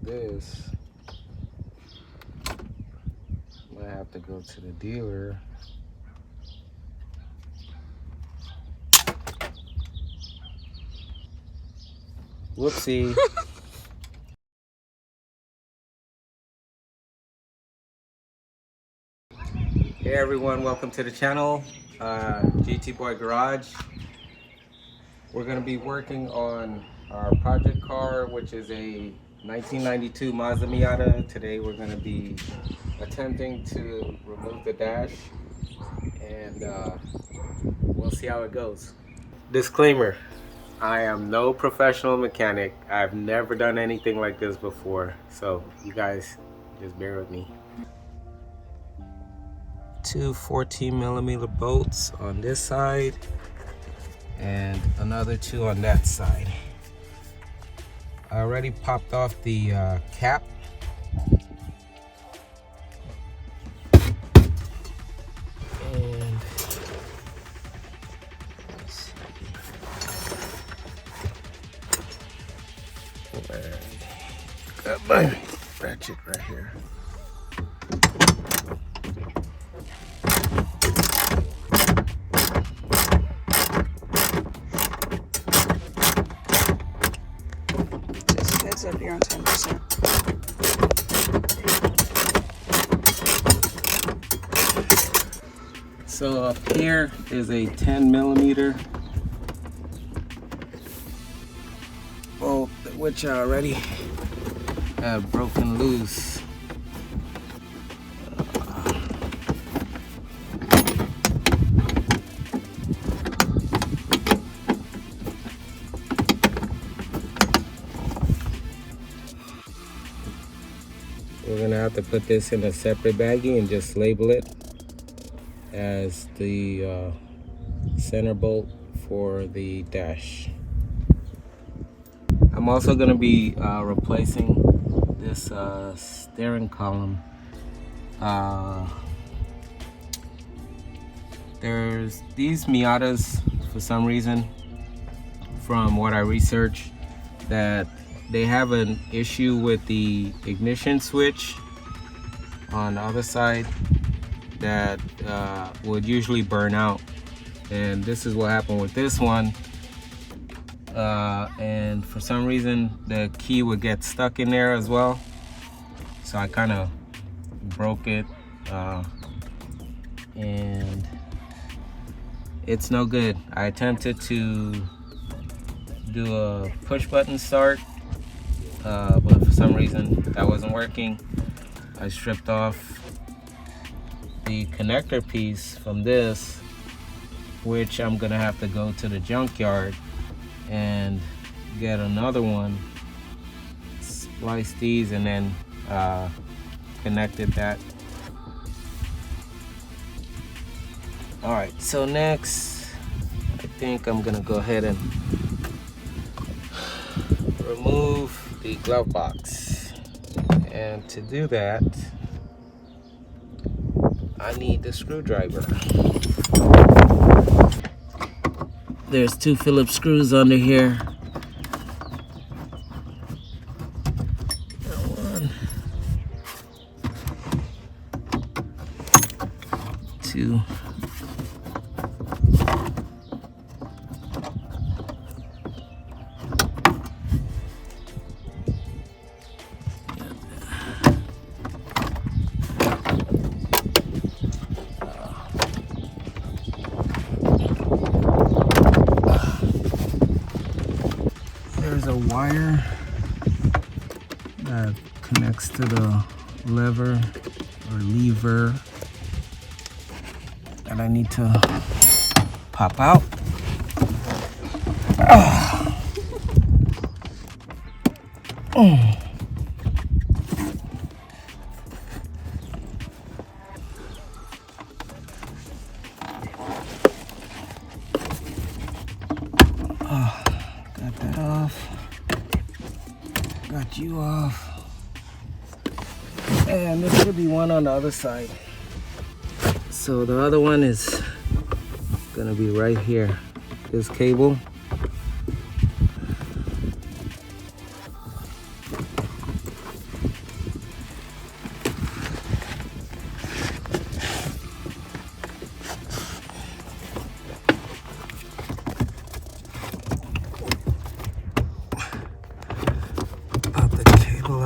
this, I might have to go to the dealer. Whoopsie. Hey everyone, welcome to the channel, GT Boy Garage. We're going to be working on our project car, which is a 1992 Mazda Miata. Today we're going to be attempting to remove the dash, and we'll see how it goes. Disclaimer, I am no professional mechanic. I've never done anything like this before, so you guys just bear with me. Two 14mm bolts on this side and another two on that side. I already popped off the cap. And got my ratchet right here. Up here on 10%. So up here is a 10mm bolt, which I already have broken loose. We're gonna have to put this in a separate baggie and just label it as the center bolt for the dash. I'm also gonna be replacing this steering column. There's these Miatas, for some reason, from what I researched, that they have an issue with the ignition switch on the other side that would usually burn out, and this is what happened with this one. And for some reason the key would get stuck in there as well, so I kind of broke it, and it's no good. I attempted to do a push button start, but for some reason that wasn't working. I stripped off the connector piece from this, which I'm gonna have to go to the junkyard and get another one, splice these, and then connected that. Alright, so next I think I'm gonna go ahead and remove the glove box, and to do that I need the screwdriver. There's two Phillips screws under here. One, two. There's a wire that connects to the lever that I need to pop out. Got that off. Got you off. And there should be one on the other side. So the other one is gonna be right here. This cable.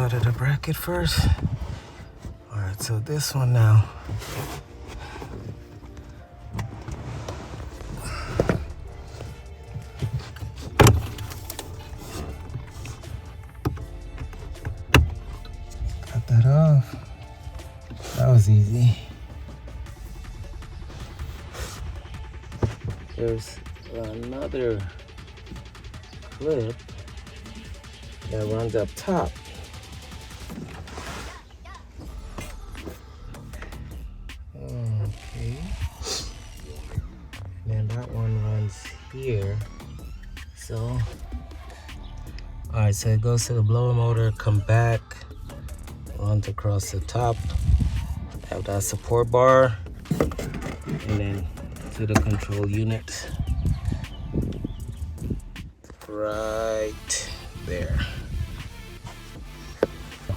out of the bracket first. All right, so this one now. Cut that off. That was easy. There's another clip that runs up top. Okay. And then that one runs here. So, alright, so it goes to the blower motor, come back, runs across the top, have that support bar, and then to the control unit. Right there.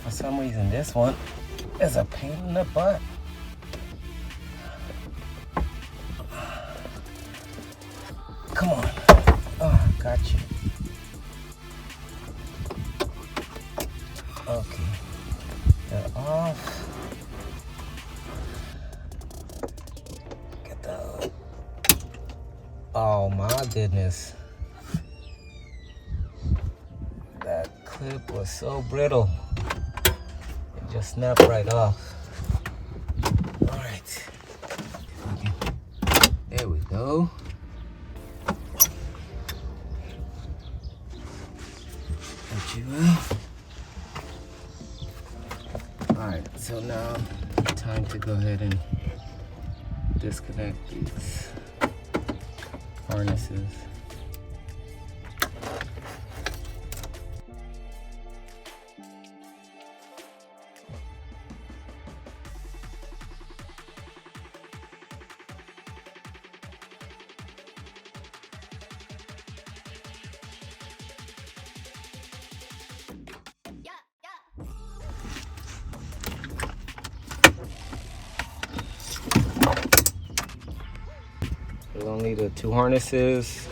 For some reason, this one is a pain in the butt. Come on. Oh, got you. Okay. They're off. Get the... Oh my goodness. That clip was so brittle. It just snapped right off. All right. Okay. There we go. Got you out. All right, so now time to go ahead and disconnect these harnesses. We'll only need the two harnesses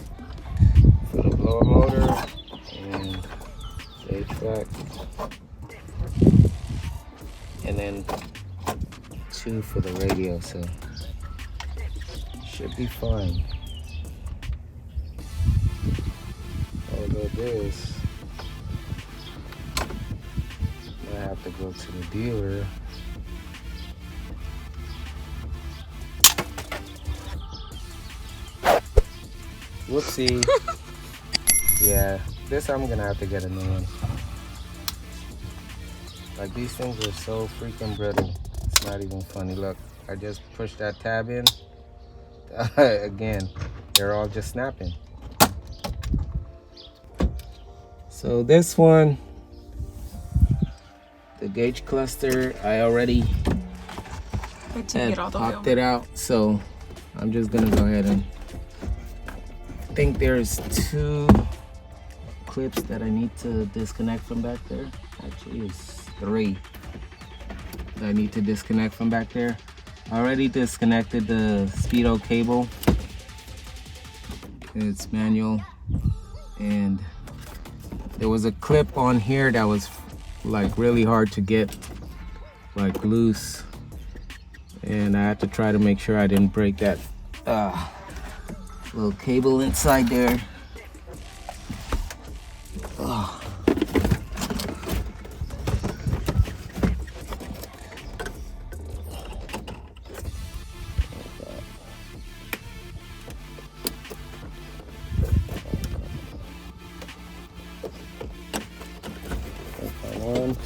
for the blower motor and the HVAC, and then two for the radio, so should be fine. Although this, I have to go to the dealer. Whoopsie. Yeah, this I'm gonna have to get a new one. Like, these things are so freaking brittle. It's not even funny. Look, I just pushed that tab in. Again, they're all just snapping. So this one, the gauge cluster, I already had popped it out. So I'm just gonna go ahead and, I think there's two clips that I need to disconnect from back there. Actually, it's three that I need to disconnect from back there. I already disconnected the speedo cable. It's manual, and there was a clip on here that was like really hard to get like loose, and I had to try to make sure I didn't break that little cable inside there. Oh. One.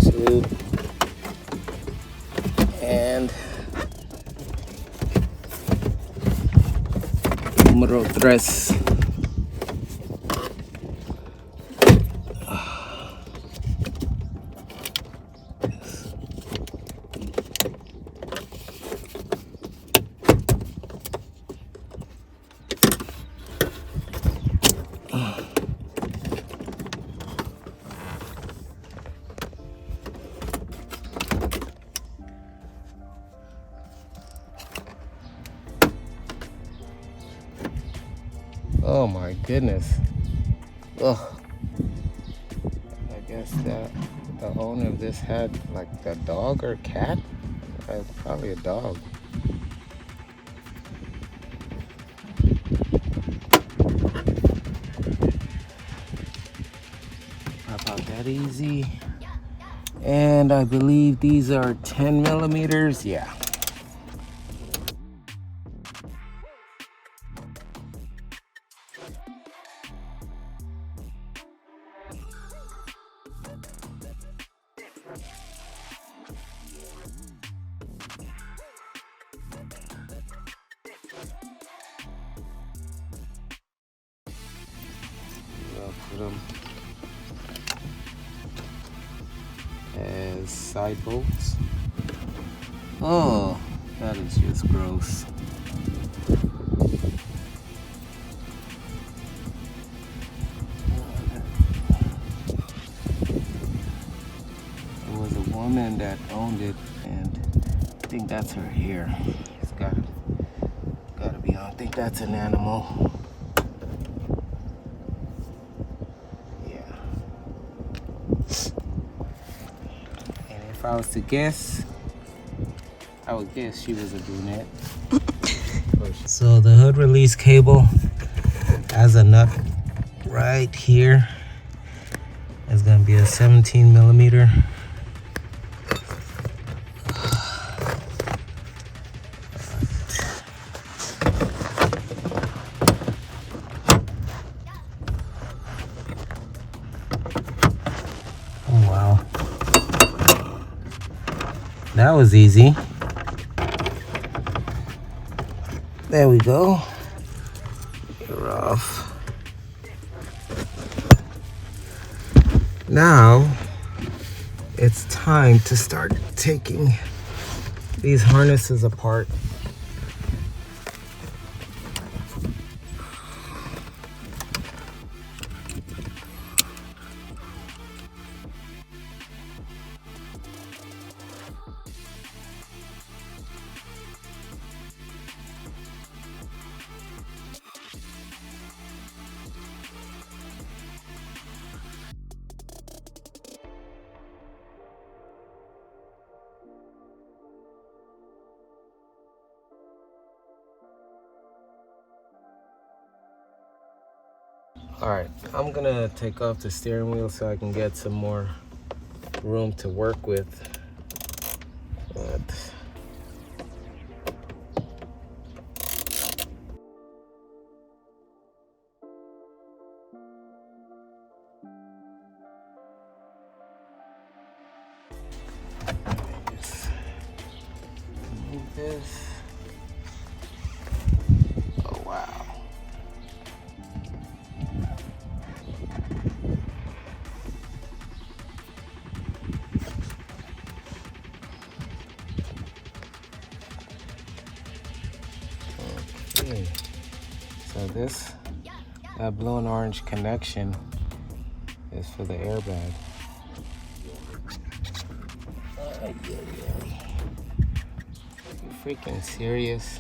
Two. And número tres. Oh my goodness. Ugh. I guess that the owner of this had like a dog or cat. Probably a dog. Not about that easy. And I believe these are 10 millimeters. Yeah. I'll put them as side bolts. Oh, that is just gross. There was a woman that owned it, and I think that's her hair. It's gotta be on. I think that's an animal. Yeah. And if I was to guess, I would guess she was a brunette. So the hood release cable has a nut right here. It's gonna be a 17 millimeter. Oh wow. That was easy. There we go. You're off. Now it's time to start taking these harnesses apart. All right, I'm gonna take off the steering wheel so I can get some more room to work with. But just move this. Oh wow. Okay. So this, that blue and orange connection is for the airbag. You freaking serious?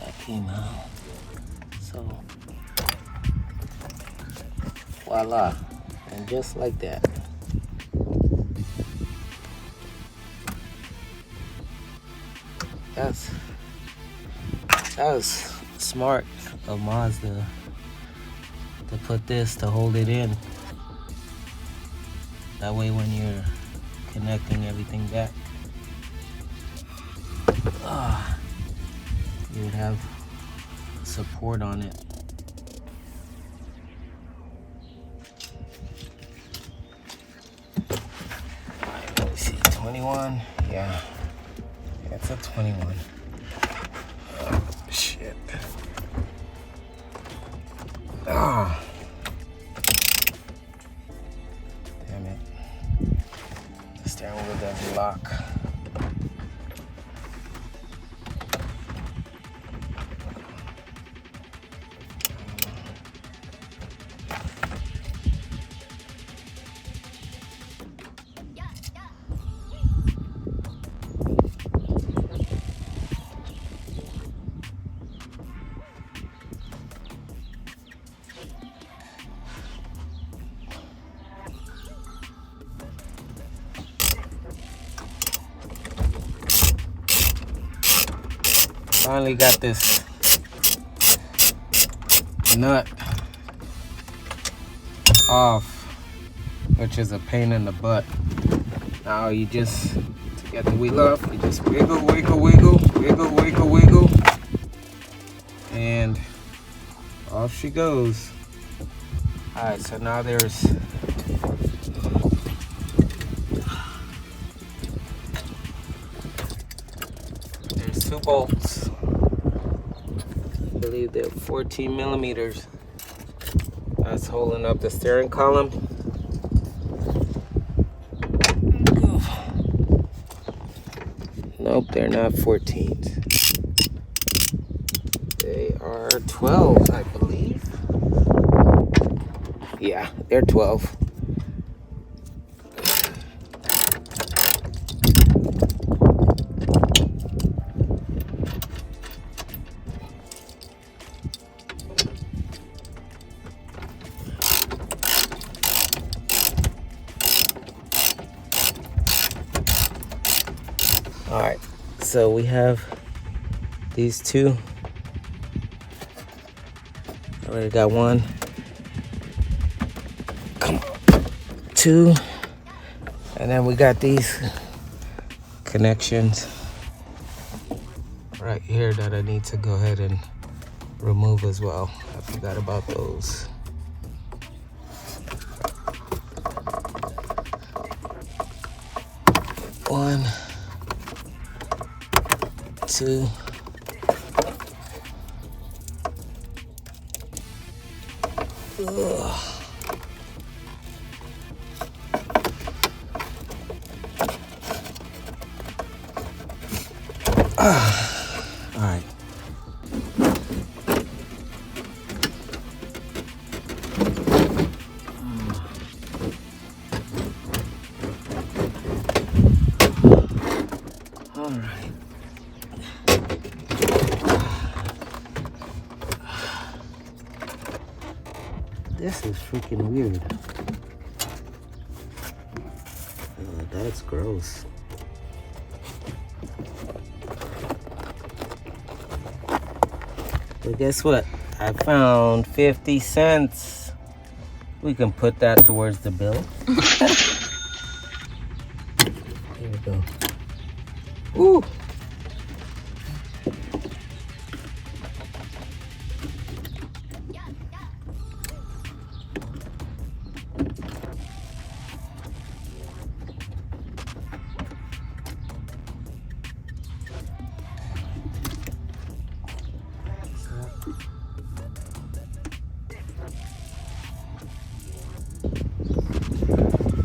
That came out. So, voila. And just like that. That was smart of Mazda to put this to hold it in. That way when you're connecting everything back, you would have support on it. Alright, let me see, 21, yeah, it's a 21. Oh, shit. Ah. Damn it. The steering wheel doesn't lock. Finally got this nut off, which is a pain in the butt. Now you just, to get the wheel off, you just wiggle, wiggle, wiggle, wiggle, wiggle, wiggle, and off she goes. Alright, so now there's two bolts. I believe they're 14 millimeters. That's holding up the steering column. Nope, they're not 14s. They are 12s, I believe. Yeah, they're 12. All right, so we have these two. Already got one, two, and then we got these connections right here that I need to go ahead and remove as well. I forgot about those. One, two, ugh. All right. All right. This is freaking weird. That's gross. But guess what? I found 50 cents. We can put that towards the bill. Here we go. Ooh.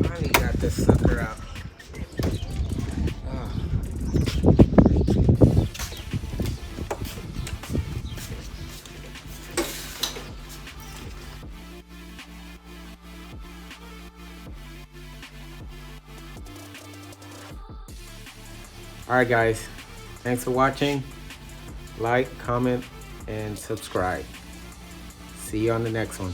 Finally got this sucker out. Alright guys, thanks for watching. Like, comment, and subscribe. See you on the next one.